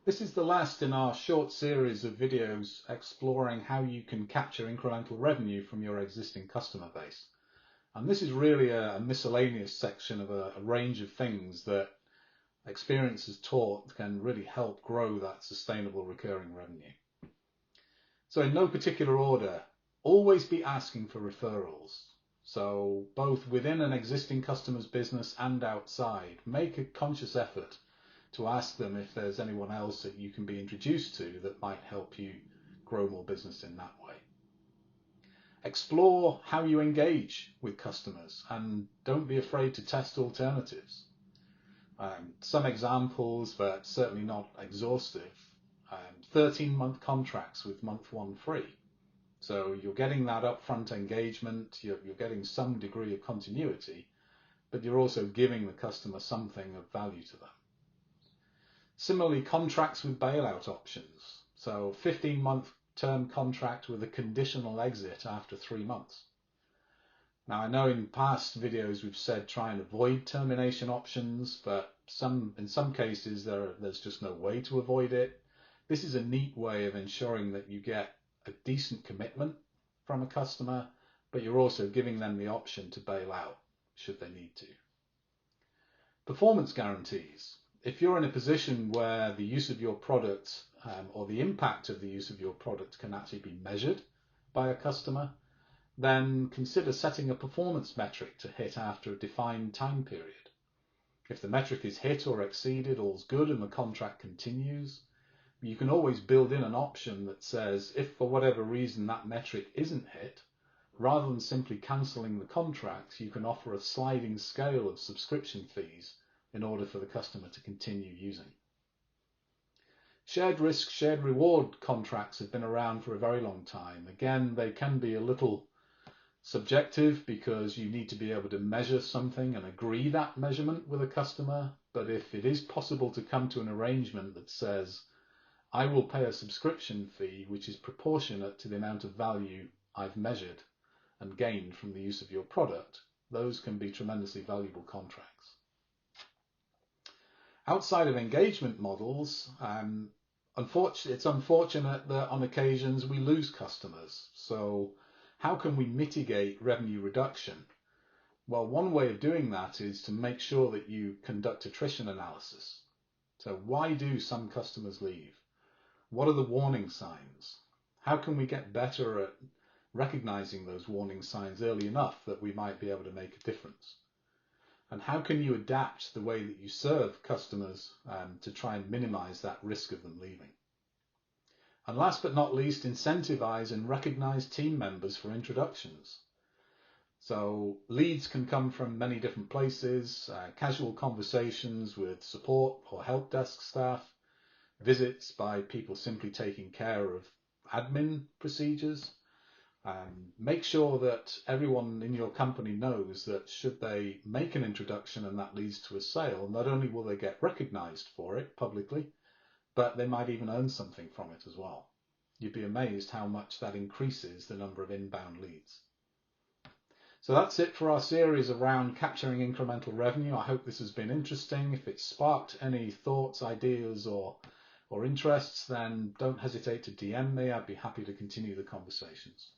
This is the last in our short series of videos exploring how you can capture incremental revenue from your existing customer base. And this is really a miscellaneous section of a range of things that experience has taught can really help grow that sustainable recurring revenue. So in no particular order, always be asking for referrals. So both within an existing customer's business and outside, make a conscious effort to ask them if there's anyone else that you can be introduced to that might help you grow more business in that way. Explore how you engage with customers and don't be afraid to test alternatives. Some examples, but certainly not exhaustive. 13-month contracts with month one free. So you're getting that upfront engagement, you're getting some degree of continuity, but you're also giving the customer something of value to them. Similarly, contracts with bailout options. So 15-month term contract with a conditional exit after 3 months. Now, I know in past videos we've said try and avoid termination options, but in some cases there's just no way to avoid it. This is a neat way of ensuring that you get a decent commitment from a customer, but you're also giving them the option to bail out should they need to. Performance guarantees. If you're in a position where the use of your product or the impact of the use of your product can actually be measured by a customer, then consider setting a performance metric to hit after a defined time period. If the metric is hit or exceeded, all's good and the contract continues. You can always build in an option that says if for whatever reason that metric isn't hit, rather than simply cancelling the contract, you can offer a sliding scale of subscription fees in order for the customer to continue using. Shared risk, shared reward contracts have been around for a very long time. Again, they can be a little subjective because you need to be able to measure something and agree that measurement with a customer. But if it is possible to come to an arrangement that says, I will pay a subscription fee which is proportionate to the amount of value I've measured and gained from the use of your product, those can be tremendously valuable contracts. Outside of engagement models, it's unfortunate that on occasions we lose customers. So how can we mitigate revenue reduction? Well, one way of doing that is to make sure that you conduct attrition analysis. So why do some customers leave? What are the warning signs? How can we get better at recognizing those warning signs early enough that we might be able to make a difference? And how can you adapt the way that you serve customers to try and minimize that risk of them leaving? And last but not least, incentivize and recognize team members for introductions. So leads can come from many different places, casual conversations with support or help desk staff, visits by people simply taking care of admin procedures. Make sure that everyone in your company knows that should they make an introduction and that leads to a sale, not only will they get recognized for it publicly, but they might even earn something from it as well. You'd be amazed how much that increases the number of inbound leads. So that's it for our series around capturing incremental revenue. I hope this has been interesting. If it sparked any thoughts, ideas, or interests, then don't hesitate to DM me. I'd be happy to continue the conversations.